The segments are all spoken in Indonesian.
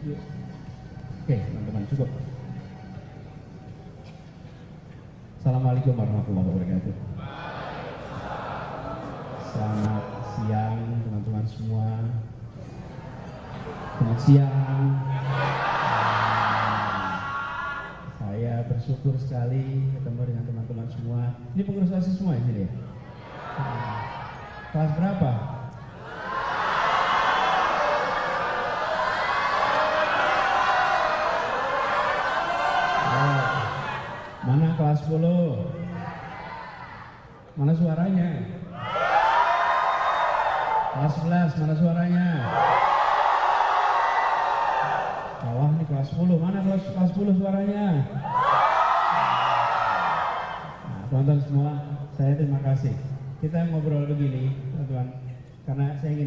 Oke, teman-teman, cukup. Assalamualaikum warahmatullahi wabarakatuh. Selamat siang teman-teman semua. Selamat siang. Saya bersyukur sekali ketemu dengan teman-teman semua. Ini pengurus OSIS semua ya sini ya? Kelas berapa? Mana kelas 10? Mana suaranya? Kelas 11, mana suaranya? Bawah nih kelas 10, mana kelas 10 suaranya? Nah, teman-teman semua, saya terima kasih. Kita ngobrol begini, teman-teman, karena saya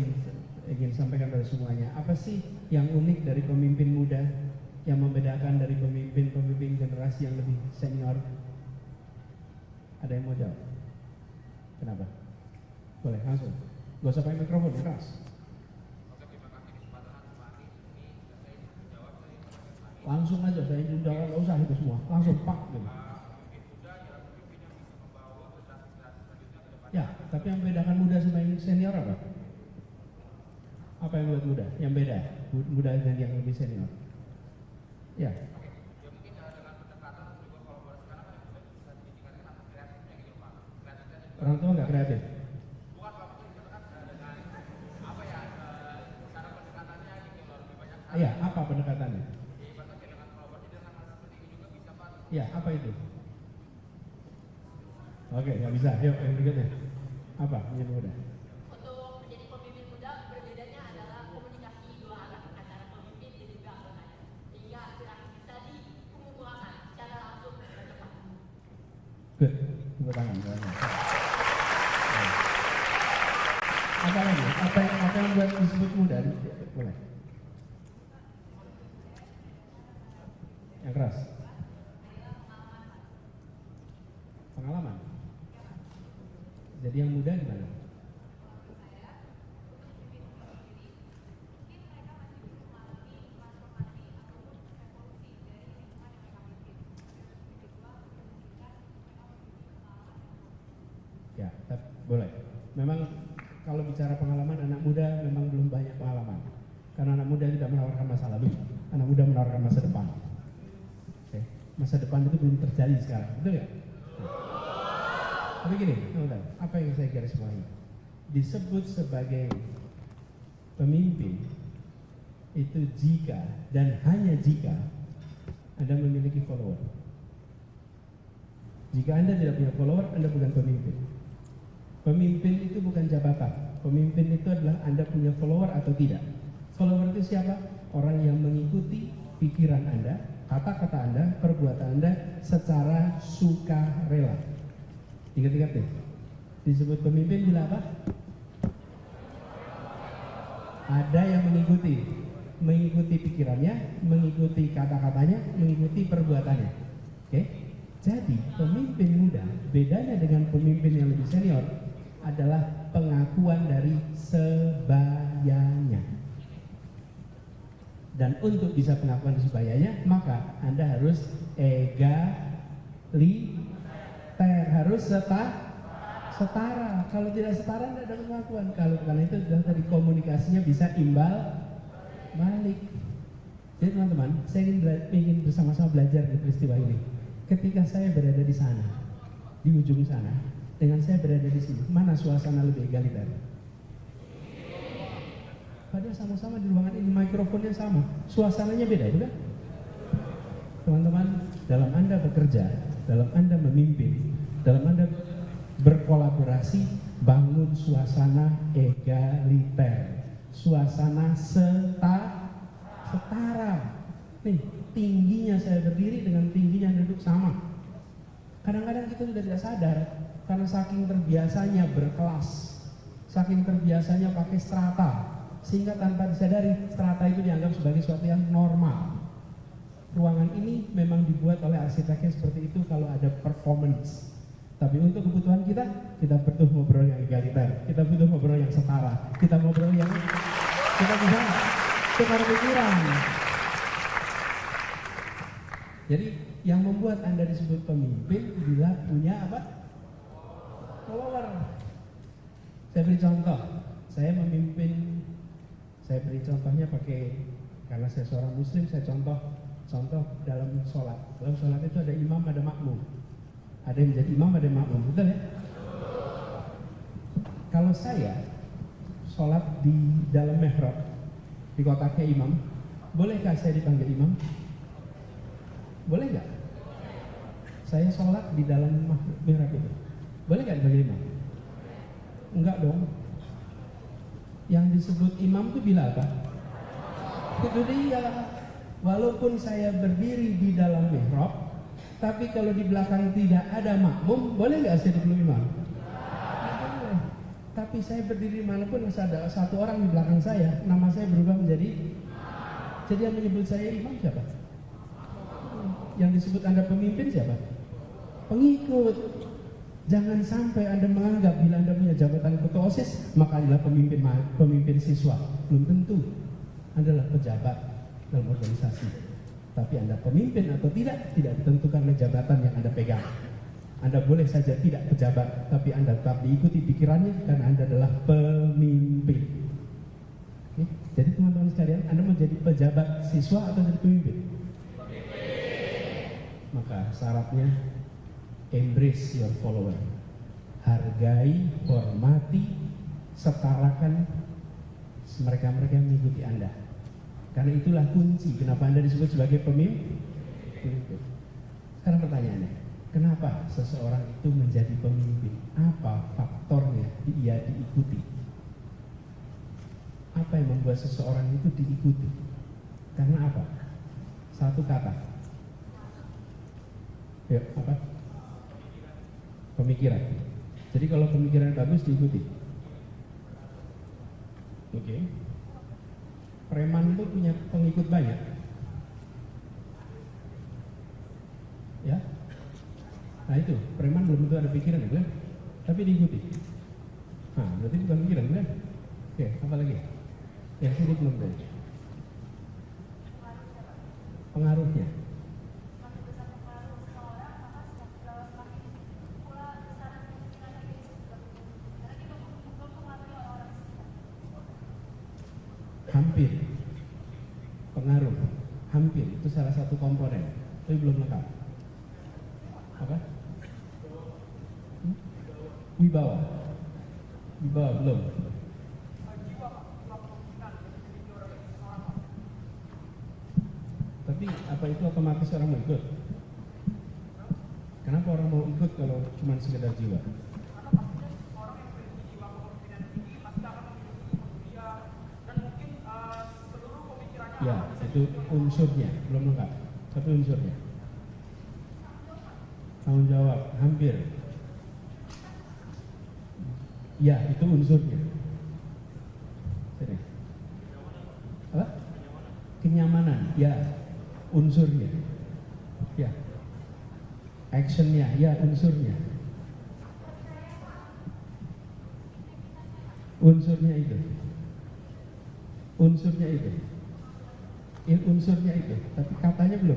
ingin sampaikan pada semuanya, apa sih yang unik dari pemimpin muda, yang membedakan dari pemimpin generasi yang lebih senior? Ada yang mau jawab? Kenapa? Boleh, langsung. Gak usah pakai mikrofon, keras. Langsung aja, saya jawab, gak usah itu semua. Langsung, pak. Gitu. Ya, tapi yang membedakan muda sama yang senior apa? Apa yang buat muda? Yang beda? Muda dan yang lebih senior? Ya. Orang tua nggak kreatif. Iya, apa pendekatannya? Iya, apa itu? Oke, nggak bisa. Yuk, yang berikutnya. Apa yang muda? Untuk menjadi pemimpin muda, berbedanya adalah komunikasi dua arah antara pemimpin dan juga anggotanya, sehingga aspirasi bisa dikumpulkan secara langsung dan cepat. Good, tepuk tangan. Apa lagi? Apa yang buat disebut muda? Boleh. Yang keras. Pengalaman. Jadi yang muda gimana? Ya, boleh. Memang kalau bicara pengalaman, anak muda memang belum banyak pengalaman. Karena anak muda tidak menawarkan masa lalu, anak muda menawarkan masa depan. Oke. Masa depan itu belum terjadi sekarang, betul ya? Tapi gini, teman-teman, apa yang saya garis bawahi? Disebut sebagai pemimpin itu jika dan hanya jika Anda memiliki follower. Jika Anda tidak punya follower, Anda bukan pemimpin. Pemimpin itu bukan jabatan. Pemimpin itu adalah Anda punya follower atau tidak. Follower itu siapa? Orang yang mengikuti pikiran Anda, kata-kata Anda, perbuatan Anda secara sukarela. Ingat-ingat deh. Disebut pemimpin bila apa? Ada yang mengikuti pikirannya, mengikuti kata-katanya, mengikuti perbuatannya. Oke? Jadi pemimpin muda bedanya dengan pemimpin yang lebih senior adalah pengakuan dari sebayanya. Dan untuk bisa pengakuan sebayanya, maka Anda harus harus setara. Kalau tidak setara, Anda ada pengakuan. Karena itu sudah tadi komunikasinya bisa imbal balik. Jadi teman-teman, saya ingin bersama-sama belajar di peristiwa ini. Ketika saya berada di sana, di ujung sana, dengan saya berada di sini, mana suasana lebih egaliter? Padahal sama-sama di ruangan ini, mikrofonnya sama, suasananya beda, bukan? Teman-teman, dalam Anda bekerja, dalam Anda memimpin, dalam Anda berkolaborasi, bangun suasana egaliter, suasana setara. Nih, tingginya saya berdiri dengan tingginya duduk sama. Kadang-kadang kita sudah tidak sadar karena saking terbiasanya berkelas, saking terbiasanya pakai strata, sehingga tanpa disadari strata itu dianggap sebagai sesuatu yang normal. Ruangan ini memang dibuat oleh arsiteknya seperti itu kalau ada performance. Tapi untuk kebutuhan kita butuh ngobrol yang egaliter, kita butuh ngobrol yang setara, kita ngobrol yang kita bisa tukar pikiran. Jadi yang membuat Anda disebut pemimpin bila punya apa? Follower. Saya beri contoh. Saya memimpin, saya beri contohnya karena saya seorang muslim, saya contoh dalam sholat. Dalam sholat itu ada imam, ada makmum. Ada yang menjadi imam, ada yang makmum, betul ya? Kalau saya sholat di dalam mihrab, di kotaknya imam, bolehkah saya dipanggil imam? Boleh nggak? Saya sholat di dalam mihrab itu, boleh nggak dipanggil imam? Enggak dong. Yang disebut imam itu bila apa? Itu dia. Walaupun saya berdiri di dalam mihrab, tapi kalau di belakang tidak ada makmum, boleh nggak saya disebut imam? Boleh. Tapi saya berdiri manapun ada satu orang di belakang saya, nama saya berubah menjadi. Jadi yang menyebut saya imam siapa? Yang disebut Anda pemimpin siapa? Pengikut. Jangan sampai Anda menganggap bila Anda punya jabatan ketua OSIS, maka adalah pemimpin siswa. Belum tentu. Anda adalah pejabat dalam organisasi. Tapi Anda pemimpin atau tidak ditentukan oleh jabatan yang Anda pegang. Anda boleh saja tidak pejabat, tapi Anda tetap diikuti pikirannya karena Anda adalah pemimpin. Oke? Jadi teman-teman sekalian, Anda mau jadi pejabat siswa atau jadi pemimpin? Maka syaratnya embrace your follower. Hargai, hormati, setarakan mereka-mereka yang mengikuti Anda. Karena itulah kunci kenapa Anda disebut sebagai pemimpin. Sekarang pertanyaannya, kenapa seseorang itu menjadi pemimpin? Apa faktornya ia diikuti? Apa yang membuat seseorang itu diikuti? Karena apa? Satu kata. Yuk, apa? Pemikiran. Jadi kalau pemikiran bagus diikuti. Oke. Preman itu punya pengikut banyak. Ya. Nah itu, preman belum tentu ada pikiran, ya, tapi diikuti. Nah, berarti bukan pikiran, kan? Oke, apa lagi? Ya, ini belum tahu. Pengaruhnya. Hampir. Pengaruh. Hampir. Itu salah satu komponen. Tapi belum lengkap. Apa? Wibawa. Wibawa belum. Tapi apa itu otomatis orang mau ikut? Kenapa orang mau ikut kalau cuma sekedar jiwa? Ya, itu unsurnya, belum lengkap. Tapi unsurnya. Tanggung jawab, hampir. Ya, itu unsurnya. Sini. Apa? Kenyamanan, ya, unsurnya. Ya. Actionnya, ya, unsurnya. Unsurnya itu. Unsurnya itu. Unsurnya itu, tapi katanya belum.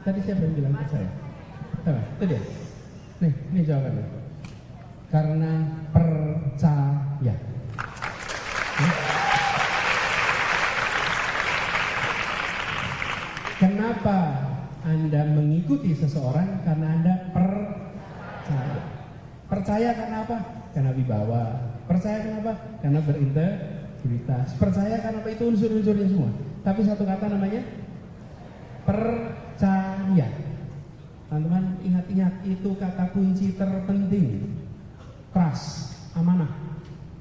Tadi siapa yang bilang ke saya? Apa? Itu dia. Nih, ini jawabannya. Karena percaya. Kenapa Anda mengikuti seseorang? Karena Anda percaya. Percaya karena apa? Karena wibawa. Percaya kenapa? Karena berintegritas. Percaya karena apa? Itu unsur-unsurnya semua. Tapi satu kata namanya percaya. Teman-teman ingat-ingat, itu kata kunci terpenting. Trust, amanah.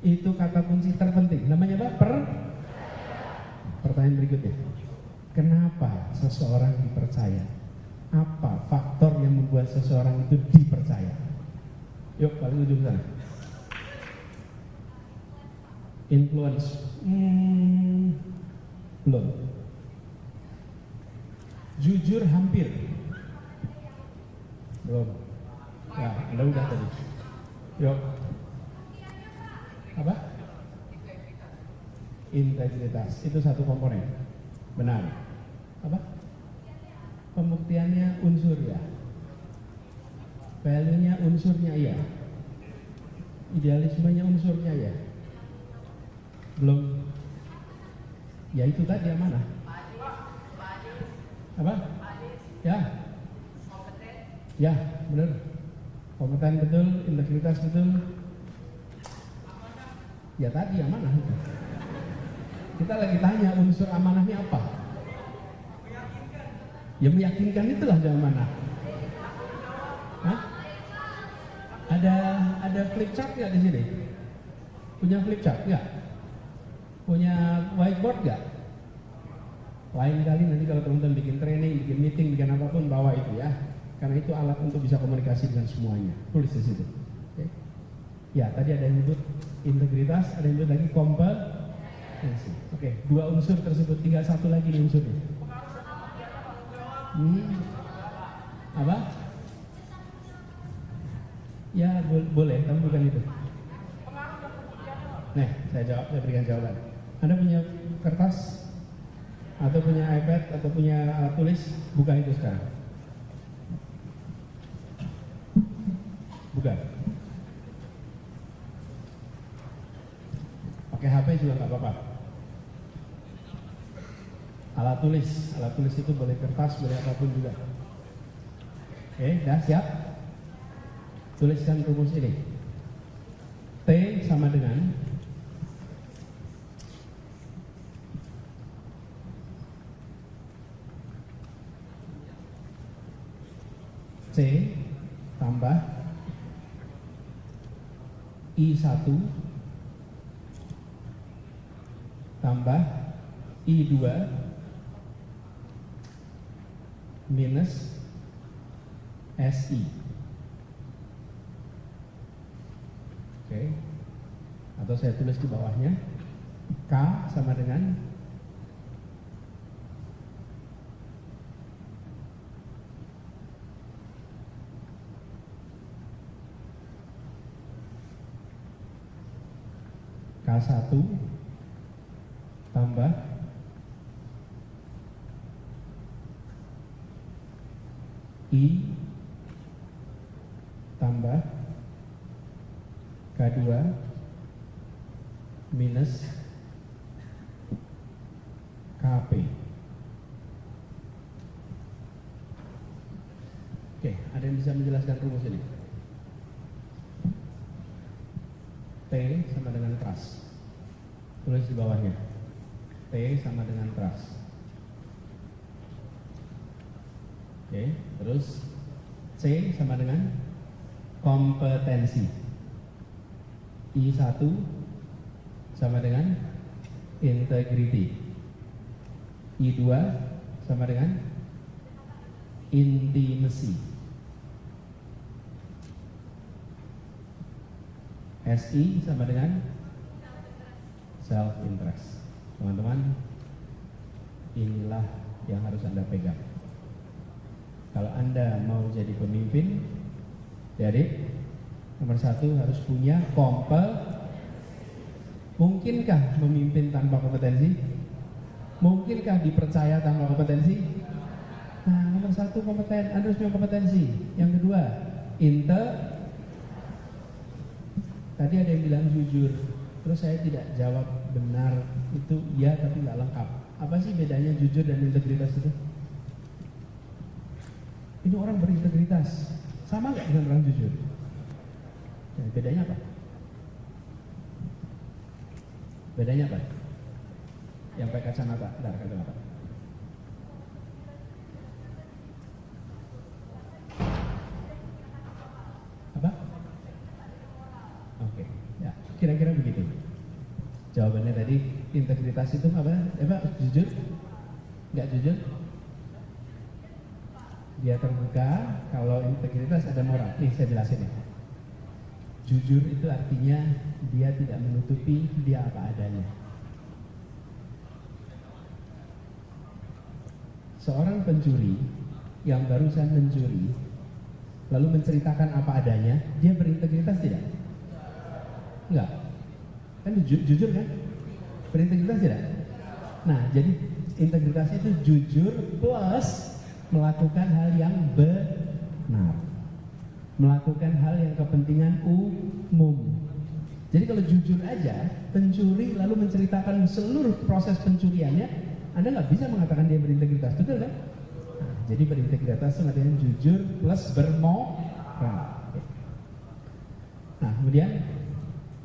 Itu kata kunci terpenting. Namanya apa? Pertanyaan berikutnya. Kenapa seseorang dipercaya? Apa faktor yang membuat seseorang itu dipercaya? Yuk, paling ujung sana. Influence. Belum. Jujur hampir. Belum. Ya, Anda udah tadi. Yuk. Apa? Integritas. Itu satu komponen. Benar. Apa? Pembuktiannya unsur ya. Value-nya unsurnya iya. Idealismenya unsurnya ya. Belum. Ya itu tadi yang mana? Apa? Ya. Ya, benar. Kompeten betul, integritas betul. Ya tadi yang mana? Kita lagi tanya unsur amanahnya apa? Ya meyakinkan itulah yang mana? Hah? Ada flip chart nggak di sini? Punya flip chart nggak? Punya whiteboard nggak? Lain kali nanti kalau teman-teman bikin training, bikin meeting, bikin apapun bawa itu ya. Karena itu alat untuk bisa komunikasi dengan semuanya. Tulis di situ. Oke. Ya, tadi ada yang nyebut integritas, ada yang nyebut lagi kompetensi. Oke, dua unsur tersebut, tinggal satu lagi nih unsurnya. Apa? Ya boleh, tapi bukan itu. Nah, saya berikan jawaban. Anda punya kertas atau punya iPad atau punya alat tulis, buka itu sekarang. Buka. Pakai HP juga nggak apa-apa. Alat tulis itu boleh kertas, boleh apapun juga. Oke, dah siap? Tuliskan rumus ini. T sama dengan C tambah I1 tambah I2 minus SI. Oke. Atau saya tulis di bawahnya K sama dengan K1 tambah I tambah K2 minus KP. Oke, ada yang bisa menjelaskan rumus ini? T sama dengan trust. Tulis di bawahnya. T sama dengan trust. Oke, terus C sama dengan kompetensi. I1 sama dengan integrity. I2 sama dengan intimacy. SI sama dengan self interest. Teman-teman, inilah yang harus Anda pegang. Kalau Anda mau jadi pemimpin, jadi nomor satu harus punya Mungkinkah memimpin tanpa kompetensi? Mungkinkah dipercaya tanpa kompetensi? Nah, nomor satu kompeten, Anda harus punya kompetensi. Yang kedua, tadi ada yang bilang jujur, terus saya tidak jawab benar, itu iya tapi nggak lengkap. Apa sih bedanya jujur dan integritas itu? Ini orang berintegritas, sama nggak dengan orang jujur? Nah, bedanya apa? Bedanya apa? Yang pakai kacamata, kacamata. Apa? Oke, ya kira-kira begitu. Jawabannya tadi integritas itu apa? Jujur? Nggak jujur? Dia terbuka. Kalau integritas ada moral. Nih saya jelasin ya. Jujur itu artinya dia tidak menutupi dia apa adanya. Seorang pencuri yang barusan mencuri lalu menceritakan apa adanya, dia berintegritas tidak? Enggak. Kan jujur kan? Berintegritas tidak? Nah, jadi integritas itu jujur plus melakukan hal yang benar, melakukan hal yang kepentingan umum. Jadi kalau jujur aja, pencuri lalu menceritakan seluruh proses pencuriannya, Anda nggak bisa mengatakan dia berintegritas, betul kan? Nah, jadi berintegritas itu artinya jujur plus bermoral. Nah, kemudian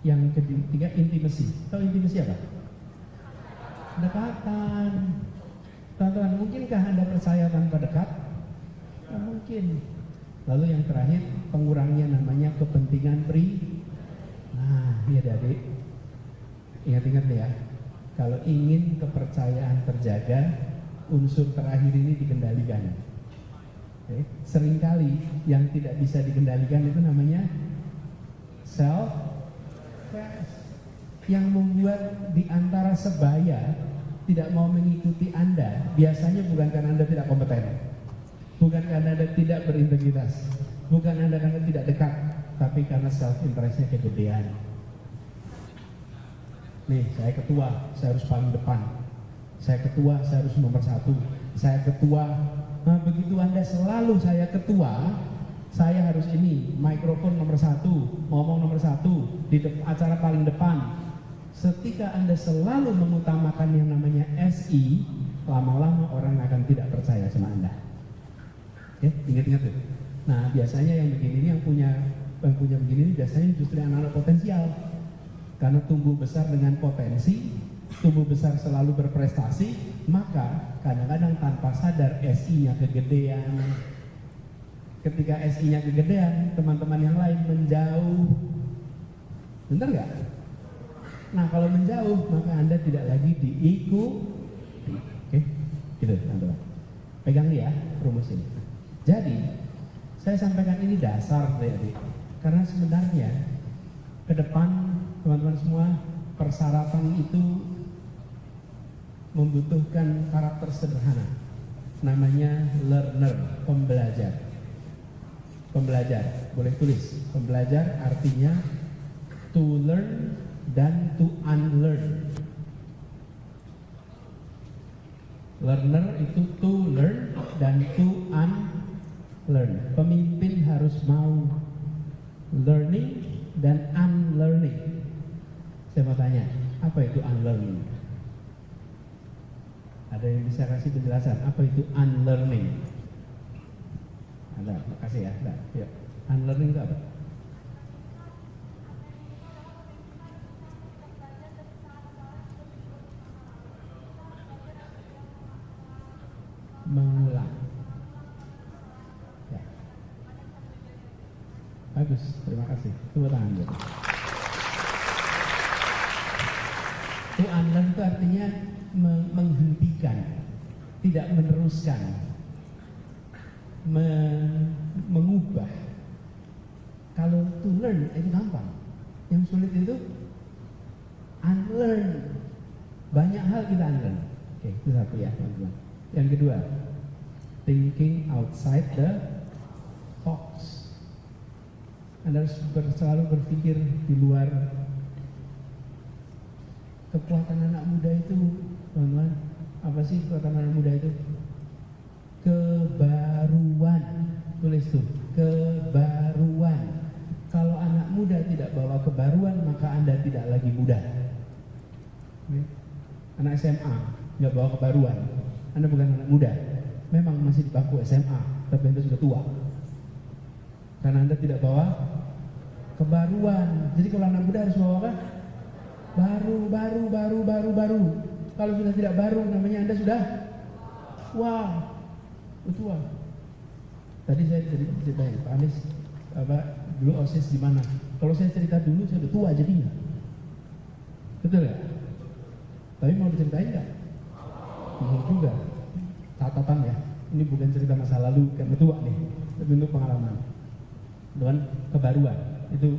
yang ketiga, intimasi. Tahu intimasi apa? Dekatan. Teman-teman, mungkinkah Anda percaya tanpa dekat? Tidak mungkin. Lalu yang terakhir, pengurangnya namanya kepentingan Nah, iya adik, ingat-ingat ya, kalau ingin kepercayaan terjaga, unsur terakhir ini dikendalikan. Oke. Seringkali yang tidak bisa dikendalikan itu namanya self, yang membuat di antara sebaya tidak mau mengikuti Anda, biasanya bukan karena Anda tidak kompeten, bukan karena Anda tidak berintegritas, bukan karena tidak dekat, tapi karena self interestnya kegedean. Nih, saya ketua, saya harus paling depan. Saya ketua, saya harus nomor 1. Saya ketua. Nah, begitu Anda selalu saya ketua, saya harus ini, mikrofon nomor 1, ngomong nomor 1, di acara paling depan. Ketika Anda selalu mengutamakan yang namanya SI, lama-lama orang akan tidak percaya sama Anda. Ya, ingat-ingat tuh. Nah, biasanya yang begini ini yang punya begini ini biasanya justru anak-anak potensial. Karena tumbuh besar dengan potensi, tumbuh besar selalu berprestasi, maka kadang-kadang tanpa sadar SI-nya kegedean. Ketika SI-nya kegedean, teman-teman yang lain menjauh. Benar nggak? Nah, kalau menjauh, maka Anda tidak lagi diikuti. Oke, gitu teman-teman. Pegang nih ya, rumus ini. Jadi, saya sampaikan ini dasar, adik-adik. Karena sebenarnya ke depan teman-teman semua, persyaratan itu membutuhkan karakter sederhana. Namanya learner, pembelajar. Pembelajar, boleh tulis. Pembelajar artinya to learn dan to unlearn. Learner itu to learn dan to unlearn. Pemimpin harus mau learning dan unlearning. Saya mau tanya, apa itu unlearning? Ada yang bisa kasih penjelasan, apa itu unlearning? Ada, makasih ya. Ada. Ya. Unlearning itu apa? Mengulang. Ya. Bagus, terima kasih. Tepuk tangan dulu. To unlearn itu artinya menghentikan, tidak meneruskan, mengubah. Kalau to learn itu gampang, yang sulit itu unlearn. Banyak hal kita unlearn. Oke, itu satu ya teman-teman. Yang kedua, thinking outside the box. Anda harus selalu berpikir di luar. Kekuatan anak muda itu, teman-teman, apa sih kekuatan anak muda itu? Kebaruan. Tulis tuh, kebaruan. Kalau anak muda tidak bawa kebaruan, maka Anda tidak lagi muda. Anak SMA nggak bawa kebaruan, Anda bukan anak muda. Memang masih di bangku SMA, tapi Anda sudah tua. Karena Anda tidak bawa kebaruan. Jadi kalau anak muda harus bawa apa? Baru. Kalau sudah tidak baru, namanya Anda sudah tua. Tadi saya ceritain Pak Anies dulu OSIS di mana? Kalau saya cerita dulu, saya udah tua jadinya. Betul ya? Tapi mau diceritain nggak? Mau juga. Catatan ya. Ini bukan cerita masa lalu karena tua nih, tapi untuk pengalaman. Dengan kebaruan itu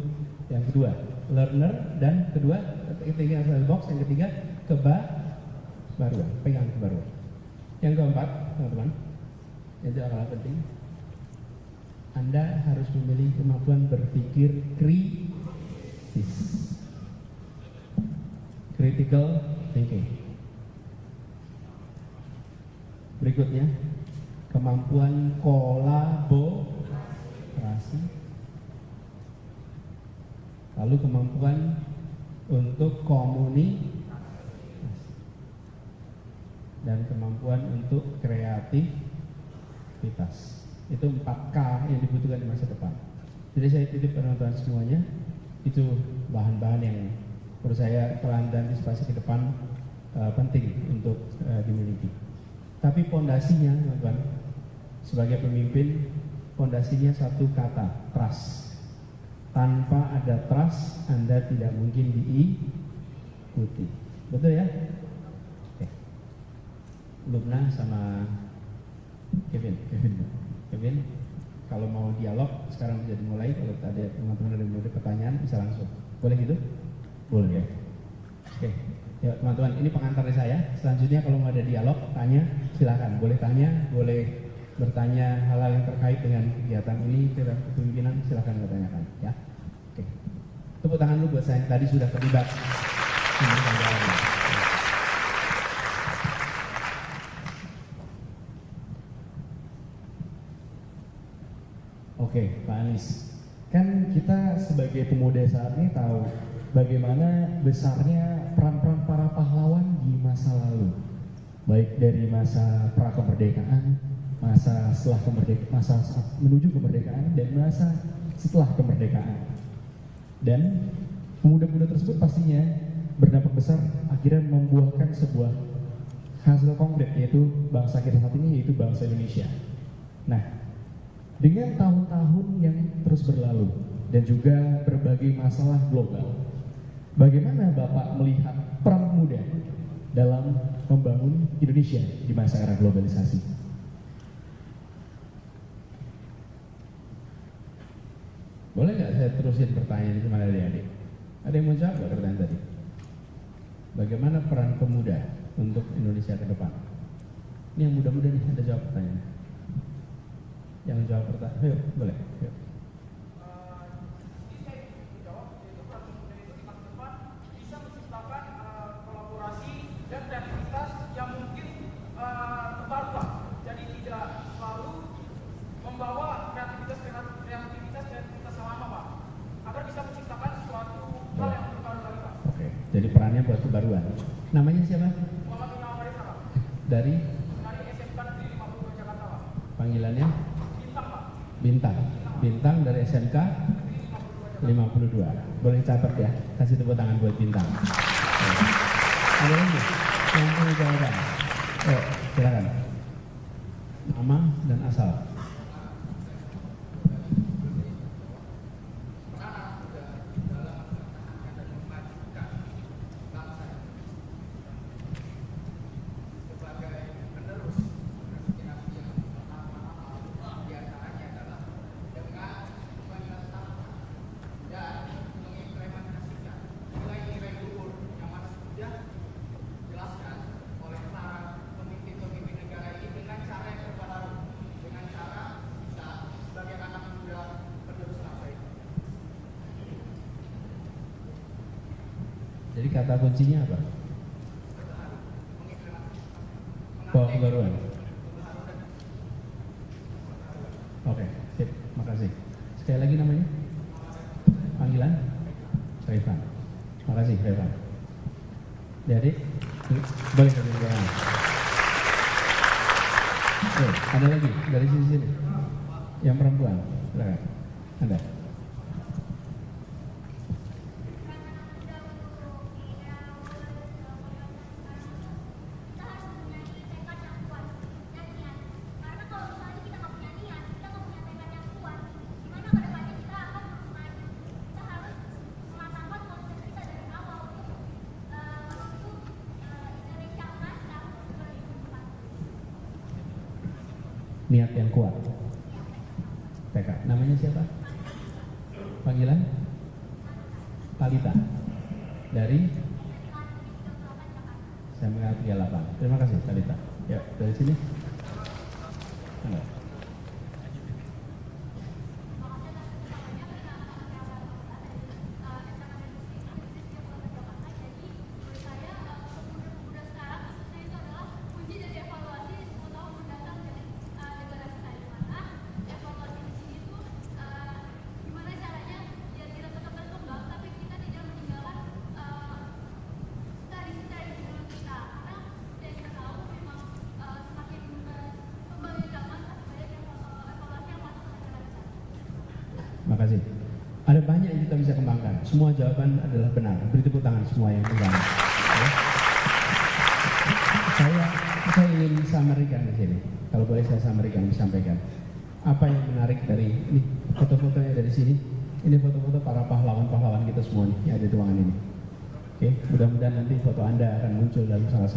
yang kedua. Learner dan kedua ketiga box, yang ketiga kebaruan, pegang kebaruan. Yang keempat, teman-teman, yang tidak kalah penting, Anda harus memiliki kemampuan berpikir kritis, critical thinking. Berikutnya, kemampuan kolaborasi, lalu kemampuan untuk komunikasi, dan kemampuan untuk kreativitas. Itu 4K yang dibutuhkan di masa depan. Jadi saya titip penonton semuanya, itu bahan-bahan yang menurut saya peran dan antisipasi ke depan penting untuk dimiliki. Tapi pondasinya, teman-teman, sebagai pemimpin, pondasinya satu kata, trust. Tanpa ada trust, Anda tidak mungkin diikuti. Betul ya? Oke. Lubna sama Kevin, kalau mau dialog sekarang bisa dimulai. Kalau ada teman-teman ada pertanyaan bisa langsung. Boleh gitu? Boleh ya. Oke. Ya teman-teman, ini pengantar dari saya. Selanjutnya kalau mau ada dialog, tanya, silakan. Boleh tanya, boleh bertanya hal-hal yang terkait dengan kegiatan ini, kepemimpinan, silakan bertanyakan. Ya. Oke. Tepuk tangan dulu buat saya yang tadi sudah terlibat. Oke, Pak Anies, kan kita sebagai pemuda saat ini tahu bagaimana besarnya peran-peran para pahlawan di masa lalu, baik dari masa pra kemerdekaan, masa setelah kemerdekaan, masa menuju kemerdekaan, dan masa setelah kemerdekaan. Dan pemuda-pemuda tersebut pastinya berdampak besar, akhirnya membuahkan sebuah hasil konkret, yaitu bangsa kita saat ini, yaitu bangsa Indonesia. Nah, dengan tahun-tahun yang terus berlalu dan juga berbagai masalah global, bagaimana Bapak melihat peran pemuda dalam membangun Indonesia di masa era globalisasi? Boleh nggak saya terusin pertanyaan itu, mana adik-adik? Ada yang mau jawab nggak pertanyaan tadi? Bagaimana peran pemuda untuk Indonesia ke depan? Ini yang muda-muda nih, ada jawab pertanyaannya. Yang jawab pertanyaan, ayo boleh. Yuk. Bisa menciptakan kolaborasi dan kreativitas yang mungkin terbarukan. Jadi tidak selalu membawa kreativitas yang lama, Pak, agar bisa menciptakan suatu hal yang terbaru lagi, Pak. Oke, jadi perannya buat kebaruan. Namanya siapa? Muhammad Imam Marisa, Pak. Dari SMK Negeri 52 Jakarta, Pak. Panggilannya? Bintang, Pak. Bintang dari SMK 52. Boleh catat ya, kasih tepuk tangan buat Bintang. Ada lagi yang punya jawaban? Silakan. Nama dan asal. Jadi kata kuncinya apa? Bawa kebaruan. Oke, sip, makasih. Sekali lagi namanya? Panggilan? Revan. Makasih, Revan. Jadi, boleh dari belakang. Ada lagi dari sini. Yang perempuan, silakan. Anda. Niat yang kuat. TK. Namanya siapa? Panggilan? Talita. Dari SMK 38. Terima kasih Talita. Ya, dari sini. Anda. kasih. Ada banyak yang kita bisa kembangkan. Semua jawaban adalah benar. Beri tepuk tangan semua yang benar. Ya. Saya ingin samarikan di sini. Kalau boleh saya samarikan, disampaikan. Apa yang menarik dari ini foto-fotonya dari sini? Ini foto-foto para pahlawan-pahlawan kita semua nih yang ada di ruangan ini. Oke, mudah-mudahan nanti foto Anda akan muncul dalam salah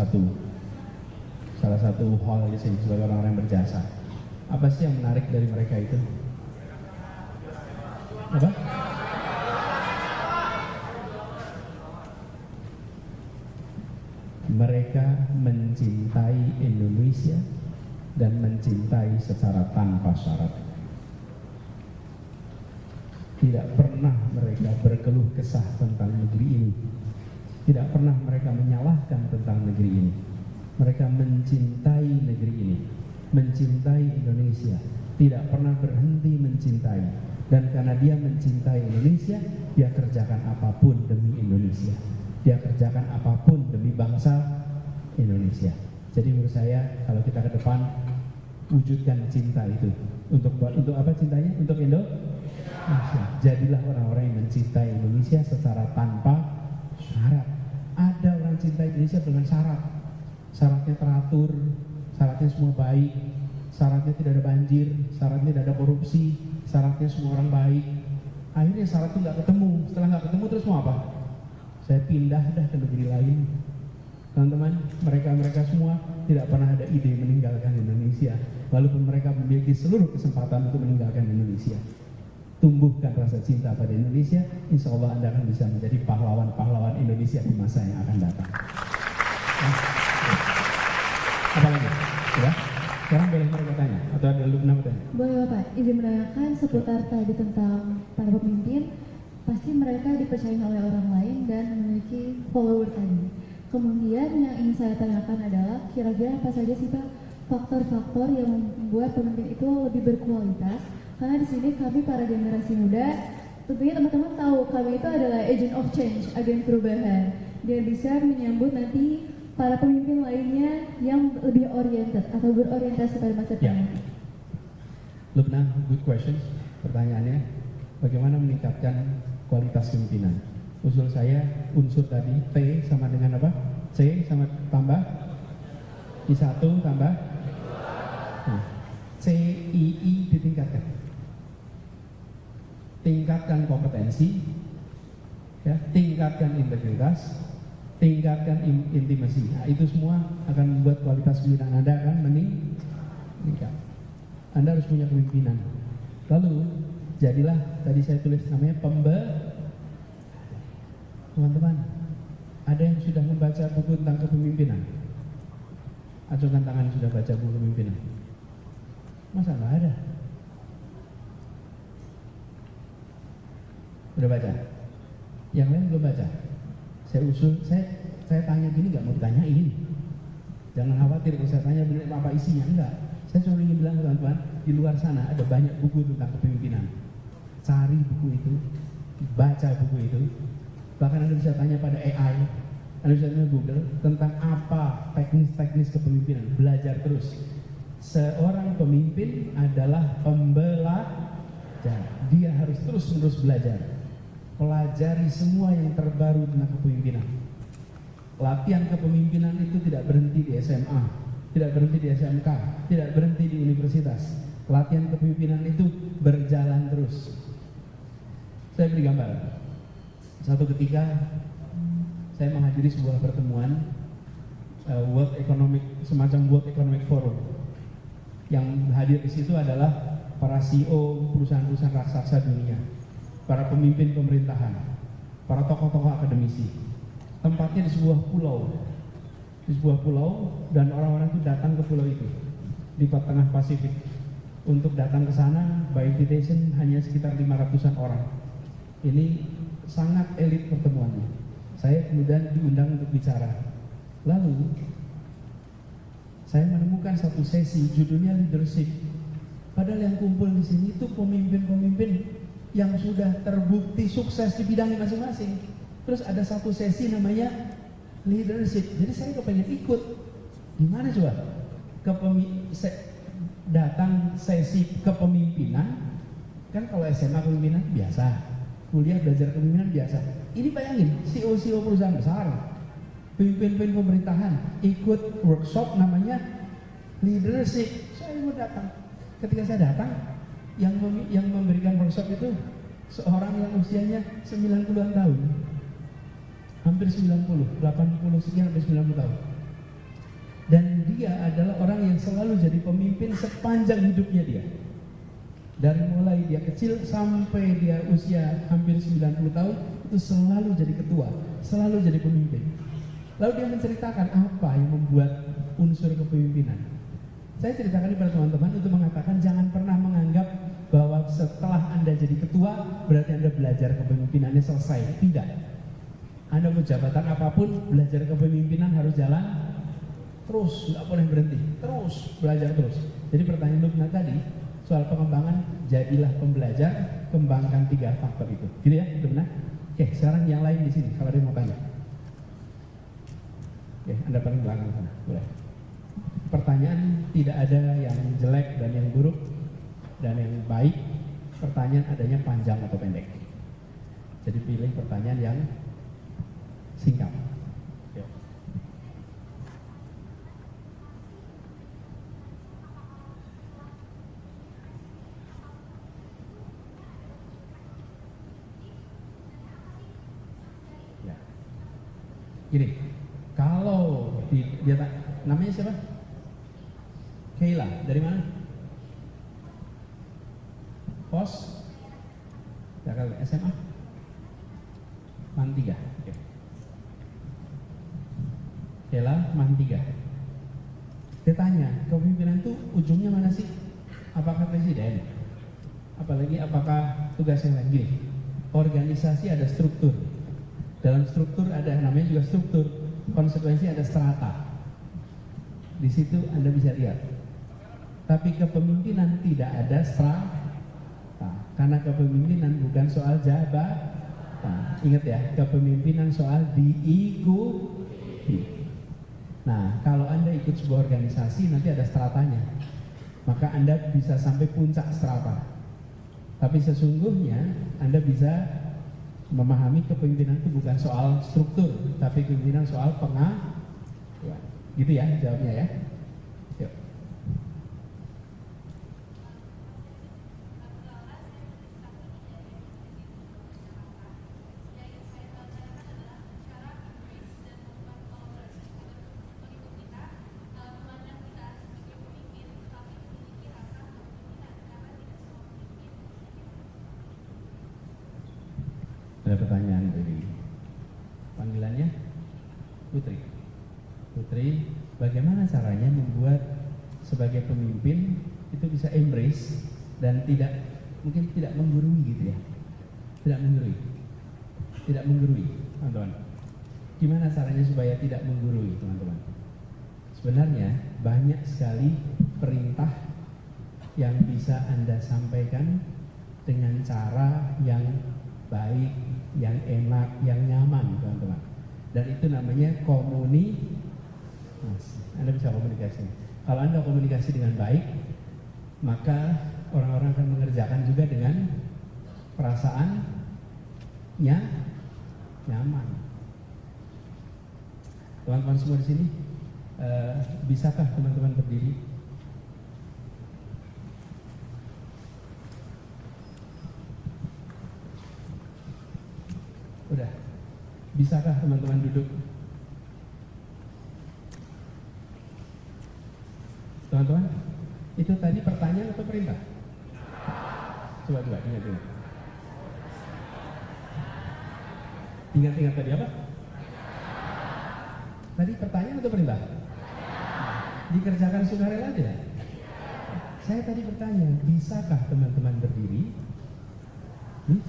satu hall di sini sebagai orang-orang yang berjasa. Apa sih yang menarik dari mereka itu? Apa? Mereka mencintai Indonesia dan mencintai secara tanpa syarat. Tidak pernah mereka berkeluh kesah tentang negeri ini. Tidak pernah mereka menyalahkan tentang negeri ini. Mereka mencintai negeri ini, mencintai Indonesia, tidak pernah berhenti mencintai. Dan karena dia mencintai Indonesia, dia kerjakan apapun demi Indonesia. Dia kerjakan apapun demi bangsa Indonesia. Jadi menurut saya, kalau kita ke depan, wujudkan cinta itu. Untuk apa cintanya? Untuk Indonesia. Jadilah orang-orang yang mencintai Indonesia secara tanpa syarat. Ada orang cinta Indonesia dengan syarat. Syaratnya teratur, syaratnya semua baik, syaratnya tidak ada banjir, syaratnya tidak ada korupsi, syaratnya semua orang baik. Akhirnya syarat itu nggak ketemu. Setelah nggak ketemu terus mau apa? Saya pindah dah ke negeri lain. Teman-teman, mereka semua tidak pernah ada ide meninggalkan Indonesia, walaupun mereka memiliki seluruh kesempatan untuk meninggalkan Indonesia. Tumbuhkan rasa cinta pada Indonesia, insya Allah Anda akan bisa menjadi pahlawan-pahlawan Indonesia di masa yang akan datang. Apa lagi? Ya? Sekarang boleh mereka tanya, atau ada Lubna mau tanya? Boleh Bapak, izin menanyakan seputar tadi tentang para pemimpin. Pasti mereka dipercaya oleh orang lain dan memiliki follower tadi. Kemudian yang ingin saya tanyakan adalah kira-kira apa saja sih Pak faktor-faktor yang membuat pemimpin itu lebih berkualitas? Karena di sini kami para generasi muda, tentunya teman-teman tahu kami itu adalah agent of change, agen perubahan, dan bisa menyambut nanti para pemimpin lainnya yang lebih oriented atau berorientasi pada masa depan. Lubna, good questions. Pertanyaannya, bagaimana meningkatkan kualitas kepemimpinan? Usul saya, unsur tadi T sama dengan apa? C sama tambah I1 tambah nah, CII ditingkatkan. Tingkatkan kompetensi, ya, tingkatkan integritas, tingkatkan intimasi. Nah, itu semua akan membuat kualitas kepemimpinan Anda akan meningkat. Anda harus punya kepemimpinan. Lalu jadilah, tadi saya tulis namanya teman-teman, ada yang sudah membaca buku tentang kepemimpinan? Acungkan tangan yang sudah baca buku kepemimpinan. Masa nggak ada? Udah baca? Yang lain belum baca? Saya tanya gini nggak mau ditanyain. Jangan khawatir kalau saya tanya benar apa isinya, enggak. Saya cuma ingin bilang teman-teman, di luar sana ada banyak buku tentang kepemimpinan. Cari buku itu, baca buku itu. Bahkan Anda bisa tanya pada AI, Anda bisa tanya Google tentang apa teknis-teknis kepemimpinan. Belajar terus. Seorang pemimpin adalah pembelajar. Dia harus terus-menerus belajar. Pelajari semua yang terbaru tentang kepemimpinan. Latihan kepemimpinan itu tidak berhenti di SMA, tidak berhenti di SMK, tidak berhenti di universitas. Latihan kepemimpinan itu berjalan terus. Saya beri gambar. Satu ketika saya menghadiri sebuah pertemuan semacam World Economic Forum. Yang hadir di situ adalah para CEO perusahaan-perusahaan raksasa dunia, para pemimpin pemerintahan, para tokoh-tokoh akademisi. Tempatnya di sebuah pulau, dan orang-orang itu datang ke pulau itu di tengah Pasifik. Untuk datang ke sana, by invitation hanya sekitar 500-an orang. Ini sangat elit pertemuannya. Saya kemudian diundang untuk bicara. Lalu saya menemukan satu sesi judulnya leadership. Padahal yang kumpul di sini itu pemimpin-pemimpin yang sudah terbukti sukses di bidangnya masing-masing. Terus ada satu sesi namanya leadership. Jadi saya kepengen ikut. Gimana coba? Datang sesi kepemimpinan, Kan kalau SMA kepemimpinan biasa, kuliah belajar kepemimpinan biasa. Ini bayangin, CEO perusahaan besar, pemimpin pemerintahan ikut workshop namanya leadership. Saya mau datang. Ketika saya datang, yang memberikan workshop itu seorang yang usianya 90-an tahun. Hampir 90, 80 sekian hampir 90 tahun. Dan dia adalah orang yang selalu jadi pemimpin sepanjang hidupnya dia. Dari mulai dia kecil sampai dia usia hampir 90 tahun, itu selalu jadi ketua, selalu jadi pemimpin. Lalu dia menceritakan apa yang membuat unsur kepemimpinan. Saya ceritakan kepada teman-teman untuk mengatakan jangan pernah menganggap bahwa setelah Anda jadi ketua, berarti Anda belajar kepemimpinannya selesai. Tidak. Anda mau jabatan apapun, belajar kepemimpinan harus jalan terus, nggak boleh berhenti, terus belajar terus. Jadi pertanyaan Lukman tadi soal pengembangan, jadilah pembelajar, kembangkan 3 faktor itu. Gitu ya, itu benar? Oke, sekarang yang lain di sini, kalau ada yang mau tanya. Oke, Anda paling belakang sana, boleh. Pertanyaan tidak ada yang jelek dan yang buruk dan yang baik. Pertanyaan adanya panjang atau pendek. Jadi pilih pertanyaan yang singkat. Yuk. Ya. Gini, kalau dia namanya siapa? Kayla, dari mana? Pos? Jakarta SMA? Man 3. Oke. Kayla, Man 3. Dia tanya, kepemimpinan itu ujungnya mana sih? Apakah presiden? Apalagi apakah tugas yang lain? Gini, organisasi ada struktur. Dalam struktur ada namanya juga struktur. Konsekuensi ada strata. Di situ Anda bisa lihat. Tapi kepemimpinan tidak ada strata. Karena kepemimpinan bukan soal jabatan. Ingat ya, kepemimpinan soal diikuti. Nah, kalau Anda ikut sebuah organisasi nanti ada stratanya. Maka Anda bisa sampai puncak strata. Tapi sesungguhnya Anda bisa memahami kepemimpinan itu bukan soal struktur, tapi kepemimpinan soal pengalaman. Gitu ya jawabnya ya. Yuk. Ada pertanyaan dari panggilannya Putri. Putri, bagaimana caranya membuat sebagai pemimpin itu bisa embrace dan mungkin tidak menggurui gitu ya, tidak menggurui teman-teman. Gimana caranya supaya tidak menggurui teman-teman? Sebenarnya banyak sekali perintah yang bisa Anda sampaikan dengan cara yang baik, yang enak, yang nyaman teman-teman. Dan itu namanya komunikasi. Anda bisa komunikasi. Kalau Anda komunikasi dengan baik, maka orang-orang akan mengerjakan juga dengan perasaannya nyaman. Teman-teman semua di sini, bisakah teman-teman berdiri? Udah. Bisakah teman-teman duduk? Teman-teman, itu tadi pertanyaan atau perintah? Coba ingat. Ingat tadi apa? Tadi pertanyaan atau perintah? Dikerjakan sukarela tidak? Saya tadi bertanya, bisakah teman-teman berdiri?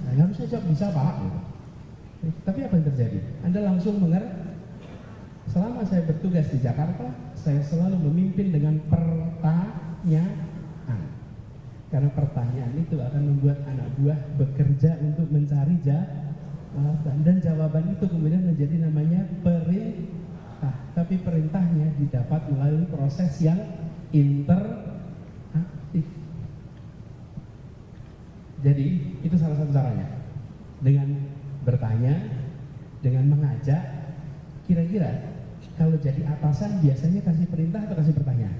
Saya harusnya jawab bisa Pak. Tapi apa yang terjadi? Anda langsung mengerti. Selama saya bertugas di Jakarta, saya selalu memimpin dengan pertanyaan. Karena pertanyaan itu akan membuat anak buah bekerja untuk mencari jawaban. Dan jawaban itu kemudian menjadi namanya perintah. Tapi perintahnya didapat melalui proses yang interaktif. Jadi Jadi itu salah satu caranya. Dengan bertanya, dengan mengajak. Kira-kira kalau jadi atasan biasanya kasih perintah atau kasih pertanyaan?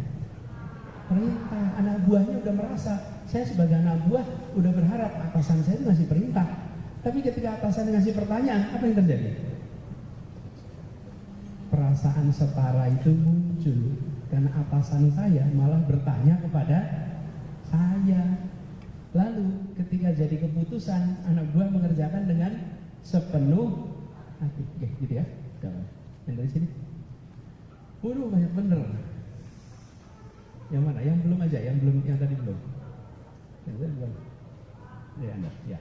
Perintah. Anak buahnya udah merasa, saya sebagai anak buah udah berharap atasan saya itu ngasih perintah. Tapi ketika atasan ngasih pertanyaan, apa yang terjadi? Perasaan setara itu muncul karena atasan saya malah bertanya kepada saya. Lalu ketika jadi keputusan, anak buah mengerjakan dengan sepenuh hati. Oke, gitu ya. Yang dari sini. Waduh, banyak bener. Yang mana? Yang belum aja, yang tadi belum. Yang tadi belum. Ya, Anda, ya.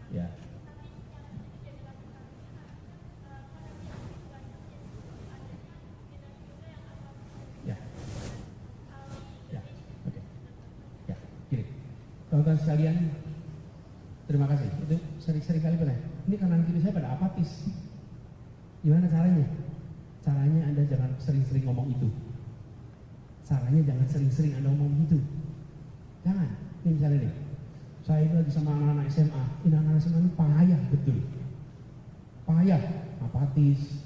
Ya. Ya. Ya. Oke. Ya, gini. Teman-teman sekalian, terima kasih. Itu sering-sering kali pernah. Ini kanan kiri saya pada apatis. Gimana caranya? Caranya Anda jangan sering-sering ngomong itu. Caranya jangan sering-sering Anda ngomong itu. Jangan. Ini misalnya nih. Saya itu lagi sama anak-anak SMA. Ini anak-anak SMA ini payah betul. Payah, apatis,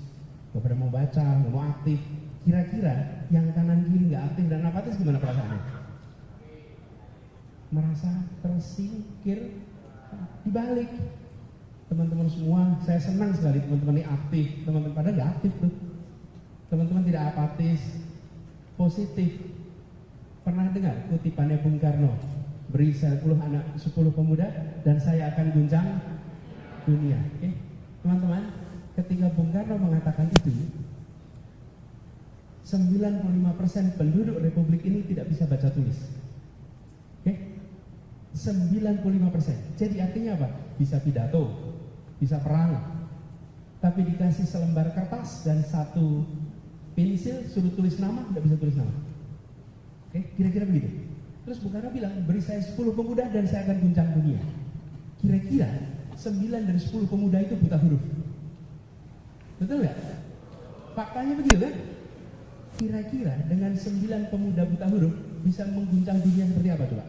gak pada mau baca, gak mau aktif. Kira-kira yang kanan kiri gak aktif dan apatis gimana perasaannya? Merasa tersingkir. Dibalik. Teman-teman semua, saya senang sekali teman-teman ini aktif. Teman-teman pada gak aktif tuh. Teman-teman tidak apatis, positif. Pernah dengar kutipannya Bung Karno? Beri 10 pemuda dan saya akan guncang dunia. Oke, teman-teman, ketika Bung Karno mengatakan itu, 95% penduduk Republik ini tidak bisa baca tulis. Oke, 95%. Jadi artinya apa? Bisa pidato, bisa perang, tapi dikasih selembar kertas dan satu pensil suruh tulis nama, tidak bisa tulis nama. Oke, kira-kira begitu. Terus Bung Karno bilang, beri saya 10 pemuda dan saya akan guncang dunia. Kira-kira 9 dari 10 pemuda itu buta huruf. Betul nggak? Faktanya begitu kan? Kira-kira dengan 9 pemuda buta huruf bisa mengguncang dunia seperti apa coba?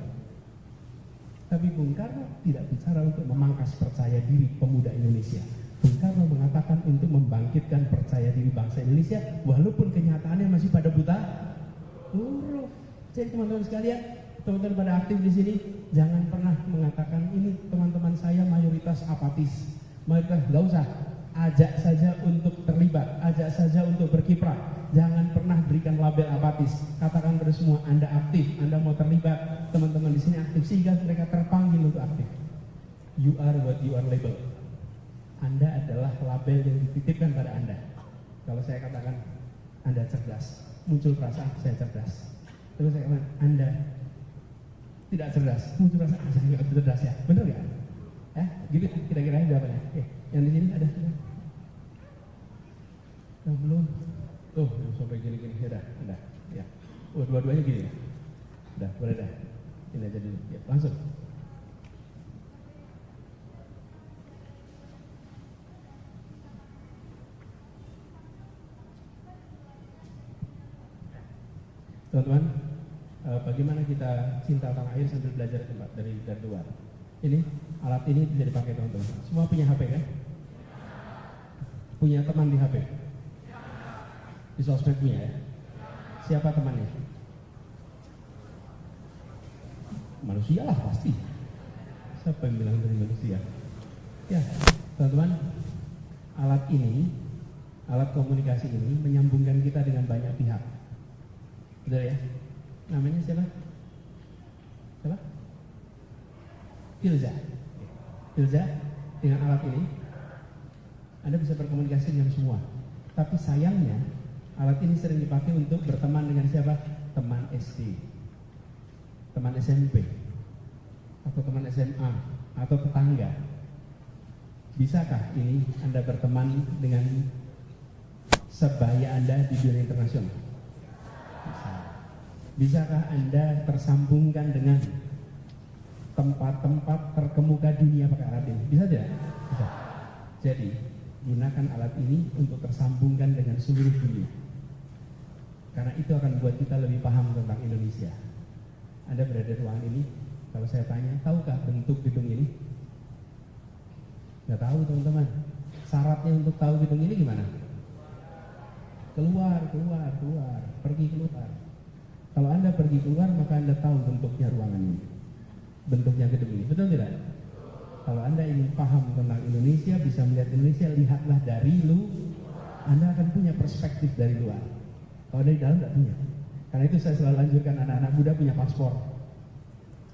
Tapi Bung Karno tidak bicara untuk memangkas percaya diri pemuda Indonesia. Bung Karno mengatakan untuk membangkitkan percaya diri bangsa Indonesia walaupun kenyataannya masih pada buta huruf. Jadi teman-teman sekalian, teman-teman pada aktif di sini, jangan pernah mengatakan ini teman-teman saya mayoritas apatis. Mayoritas, nggak usah. Ajak saja untuk terlibat, ajak saja untuk berkiprah. Jangan pernah berikan label apatis. Katakan pada semua, Anda aktif, Anda mau terlibat, teman-teman di sini aktif sehingga mereka terpanggil untuk aktif. You are what you are labeled. Anda adalah label yang dititipkan pada Anda. Kalau saya katakan Anda cerdas, muncul perasaan saya cerdas. Terus saya katakan Anda tidak cerdas, muncul perasaan saya tidak cerdas ya, benar nggak? Gitu kira-kira jawabannya. Yang di sini ada yang belum? Tuh, yang sampai gini-gini ya udah, ya. Dua-duanya gini ya. Udah, boleh dah. Ini aja dulu. Ya, langsung. Teman-teman, bagaimana kita cinta tanah air sambil belajar tempat dari luar. Ini alat ini bisa dipakai teman-teman. Semua punya HP kan? Punya teman di HP? Di sosmed punya ya? Siapa temannya? Manusia lah pasti. Siapa yang bilang dari manusia? Ya, teman-teman, alat ini, alat komunikasi ini menyambungkan kita dengan banyak pihak. Betul ya? Namanya siapa? Siapa? Filza. Filza, dengan alat ini Anda bisa berkomunikasi dengan semua. Tapi sayangnya alat ini sering dipakai untuk berteman dengan siapa? Teman SD, teman SMP, atau teman SMA, atau tetangga. Bisakah ini Anda berteman dengan sebaya Anda di dunia internasional? Bisa. Bisakah Anda tersambungkan dengan tempat-tempat terkemuka dunia pakai alat ini? Bisa tidak? Bisa. Jadi, gunakan alat ini untuk tersambungkan dengan seluruh dunia. Karena itu akan buat kita lebih paham tentang Indonesia. Anda berada di ruangan ini, kalau saya tanya, tahukah bentuk gedung ini? Nggak tahu teman-teman. Syaratnya untuk tahu gedung ini gimana? Keluar. Pergi keluar. Kalau Anda pergi keluar, maka Anda tahu bentuknya ruangan ini, bentuknya gedung ini. Betul tidak? Kalau Anda ingin paham tentang Indonesia, bisa melihat Indonesia, lihatlah dari Anda akan punya perspektif dari luar. Kalau dari dalam tidak punya. Karena itu saya selalu anjurkan anak-anak muda punya paspor.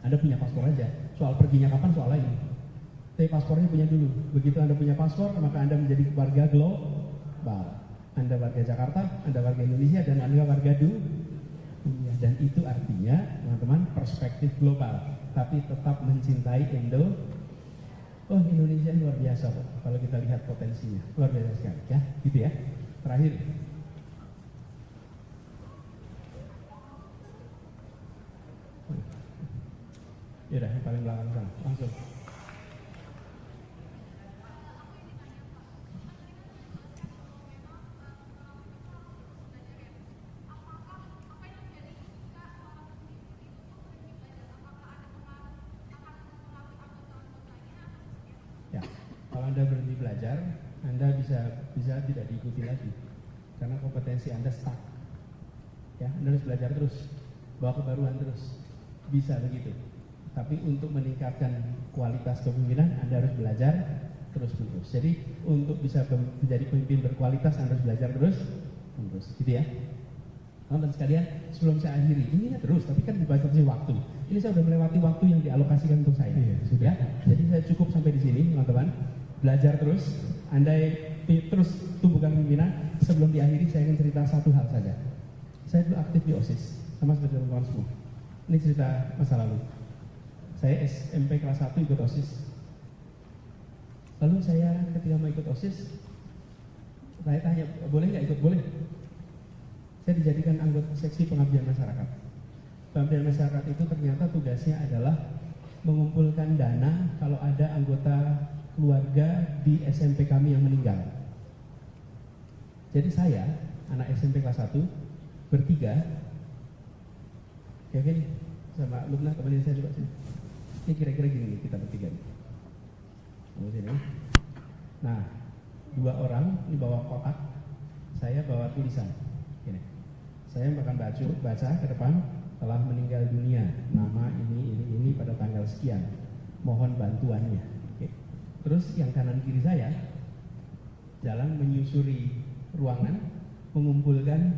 Anda punya paspor aja. Soal perginya kapan soal lain. Tapi paspornya punya dulu. Begitu Anda punya paspor, maka Anda menjadi warga global. Anda warga Jakarta, Anda warga Indonesia, dan Anda warga dunia. Dan itu artinya, teman-teman, perspektif global. Tapi tetap mencintai Oh, Indonesia luar biasa kok. Kalau kita lihat potensinya, luar biasa sekali. Ya, gitu ya. Terakhir. Ya udah, yang paling belakang sana, langsung. Ya, kalau Anda berhenti belajar, Anda bisa tidak diikuti lagi, karena kompetensi Anda stuck. Ya, Anda harus belajar terus, bawa kebaruan terus, bisa begitu. Tapi untuk meningkatkan kualitas kepemimpinan, Anda harus belajar terus-menerus. Jadi untuk bisa menjadi pemimpin berkualitas, Anda harus belajar terus-menerus. Gitu ya. Teman-teman sekalian, sebelum saya akhiri, ini terus, tapi kan dibatasi waktu. Ini saya sudah melewati waktu yang dialokasikan untuk saya. Sudah. Jadi saya cukup sampai di sini, teman-teman. Belajar terus, Anda terus tumbuhkan pimpinan. Sebelum diakhiri, saya ingin cerita satu hal saja. Saya dulu aktif di OSIS, sama seperti teman-teman semua. Ini cerita masa lalu. Saya SMP kelas 1 ikut OSIS. Lalu saya ketika mau ikut OSIS, saya tanya, boleh nggak ikut? Boleh. Saya dijadikan anggota seksi pengabdian masyarakat. Pengabdian masyarakat itu ternyata tugasnya adalah mengumpulkan dana kalau ada anggota keluarga di SMP kami yang meninggal. Jadi saya, anak SMP kelas 1, bertiga, Kevin sama Lubna, teman saya juga sini. Ini kira-kira gini nih, kita bertiga nih. Sini. Nah, 2 orang ini bawa kotak, saya bawa tulisan. Gini. Saya akan baca ke depan, telah meninggal dunia, nama ini pada tanggal sekian. Mohon bantuannya. Oke. Terus yang kanan kiri saya jalan menyusuri ruangan, mengumpulkan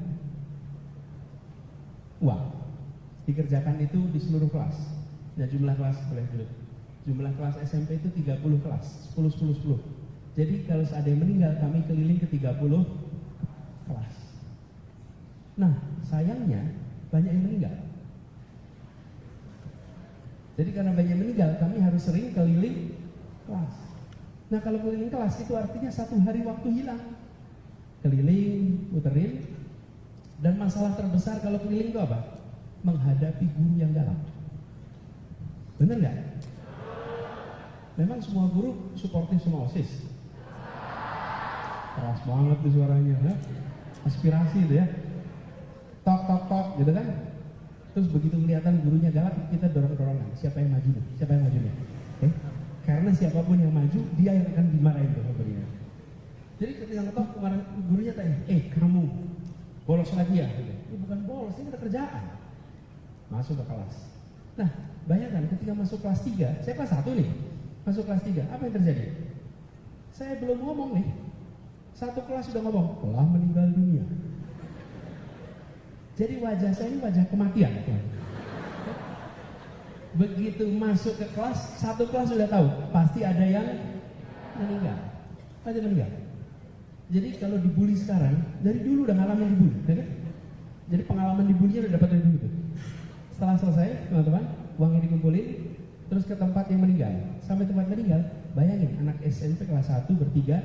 uang. Dikerjakan itu di seluruh kelas. Dan jumlah kelas boleh dulu. Jumlah kelas SMP itu 30 kelas, 10. Jadi kalau ada yang meninggal, kami keliling ke 30 kelas. Nah, sayangnya banyak yang meninggal. Jadi karena banyak yang meninggal, kami harus sering keliling kelas. Nah, kalau keliling kelas itu artinya 1 hari waktu hilang. Keliling, muterin. Dan masalah terbesar kalau keliling itu apa? Menghadapi guru yang galak. Bener nggak? Memang semua guru suportif sama OSIS? Keras banget tuh suaranya, ya? Aspirasi itu ya. Tok gitu kan. Terus begitu kelihatan gurunya galak, kita dorong-dorongan. Siapa yang maju nih? Siapa yang maju nih? Karena siapapun yang maju, dia yang akan dimarahin tuh gurunya. Jadi ketika ngetok, kemarin gurunya tanya, kamu bolos lagi ya? Ini bukan bolos, ini ada kerjaan. Masuk ke kelas. Nah, bayangkan ketika masuk kelas 3, saya kelas 1 nih, masuk kelas 3, apa yang terjadi? Saya belum ngomong nih, 1 kelas sudah ngomong, telah meninggal dunia. Jadi wajah saya ini wajah kematian. Begitu masuk ke kelas, 1 kelas sudah tahu, pasti ada yang meninggal. Pasti meninggal. Jadi kalau dibully sekarang, dari dulu udah ngalamin dibully, kan? Jadi pengalaman dibulinya udah dapat dari dulu tuh. Setelah selesai, teman-teman, uangnya dikumpulin, terus ke tempat yang meninggal. Sampai tempat meninggal, bayangin anak SMP kelas 1 bertiga,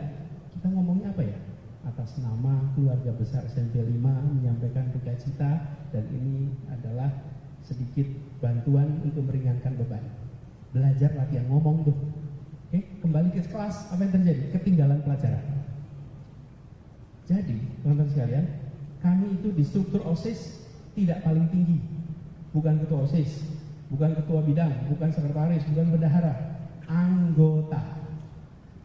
kita ngomongnya apa ya? atas nama keluarga besar SMP 5 menyampaikan duka cita, dan ini adalah sedikit bantuan untuk meringankan beban. Belajar latihan ngomong tuh. Oke, kembali ke kelas, apa yang terjadi? Ketinggalan pelajaran. Jadi, teman-teman sekalian, kami itu di struktur OSIS tidak paling tinggi. Bukan ketua OSIS, bukan ketua bidang, bukan sekretaris, bukan bendahara, anggota.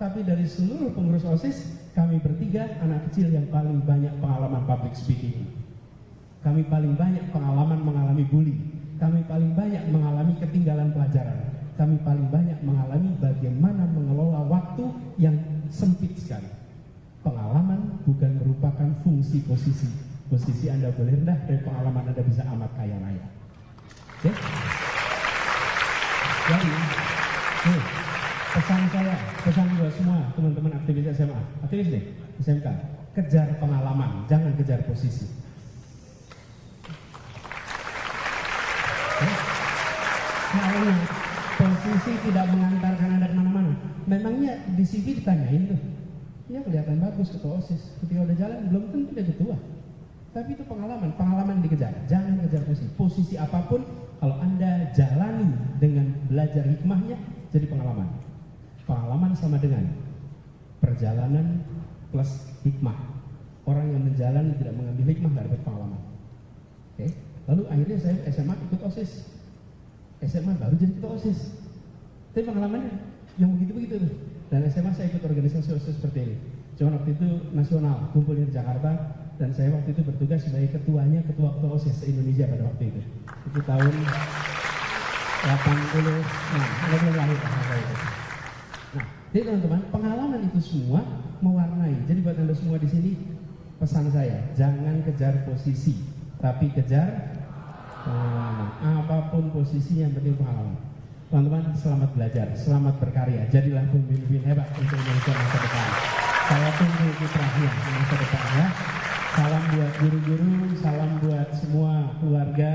Tapi dari seluruh pengurus OSIS, kami bertiga anak kecil yang paling banyak pengalaman public speaking. Kami paling banyak pengalaman mengalami bully. Kami paling banyak mengalami ketinggalan pelajaran. Kami paling banyak mengalami bagaimana mengelola waktu yang sempit sekali. Pengalaman bukan merupakan fungsi posisi. Posisi Anda boleh rendah, dari pengalaman Anda bisa amat kaya raya. Oke? Jadi, pesan saya, pesan buat semua teman-teman aktivis SMA, aktivis nih, SMK, kejar pengalaman, jangan kejar posisi. Kalau posisi tidak mengantarkan Anda kemana-mana, memangnya di CV ditanyain tuh, ya kelihatan bagus ketua OSIS, ketika udah jalan belum tentu dia ketua. Tapi itu pengalaman, pengalaman dikejar, jangan kejar posisi. Posisi apapun, kalau Anda jalani dengan belajar hikmahnya, jadi pengalaman. Pengalaman sama dengan perjalanan plus hikmah. Orang yang menjalani tidak mengambil hikmah nggak dapat pengalaman. Oke. Lalu akhirnya saya SMA ikut OSIS. SMA baru jadi ketua OSIS. Tapi pengalamannya yang begitu-begitu tuh. Dan SMA saya ikut organisasi OSIS seperti ini. Cuma waktu itu nasional, kumpulnya di Jakarta, dan saya waktu itu bertugas sebagai ketuanya ketua OSIS se-Indonesia pada waktu itu. Itu tahun 80, Anda belum lahir apa itu. Nah, jadi teman-teman, pengalaman itu semua mewarnai. Jadi buat Anda semua di sini, pesan saya, jangan kejar posisi, tapi kejar pengalaman. Apapun posisinya, yang penting pengalaman. Teman-teman, selamat belajar, selamat berkarya. Jadilah pemimpin hebat untuk Indonesia masa depan. Saya tunggu kiprahnya di masa depan ya. Salam buat guru-guru, salam buat semua keluarga,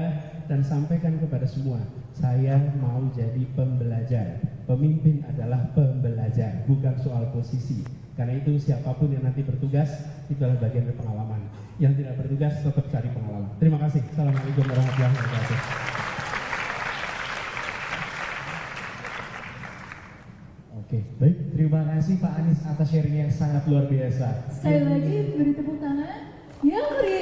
dan sampaikan kepada semua, saya mau jadi pembelajar. Pemimpin adalah pembelajar, bukan soal posisi. Karena itu siapapun yang nanti bertugas, itu adalah bagian dari pengalaman. Yang tidak bertugas tetap cari pengalaman. Terima kasih. Assalamualaikum warahmatullahi wabarakatuh. Oke, baik. Terima kasih Pak Anies atas sharing yang sangat luar biasa. Sekali lagi beri tepuk tangan yang meriah.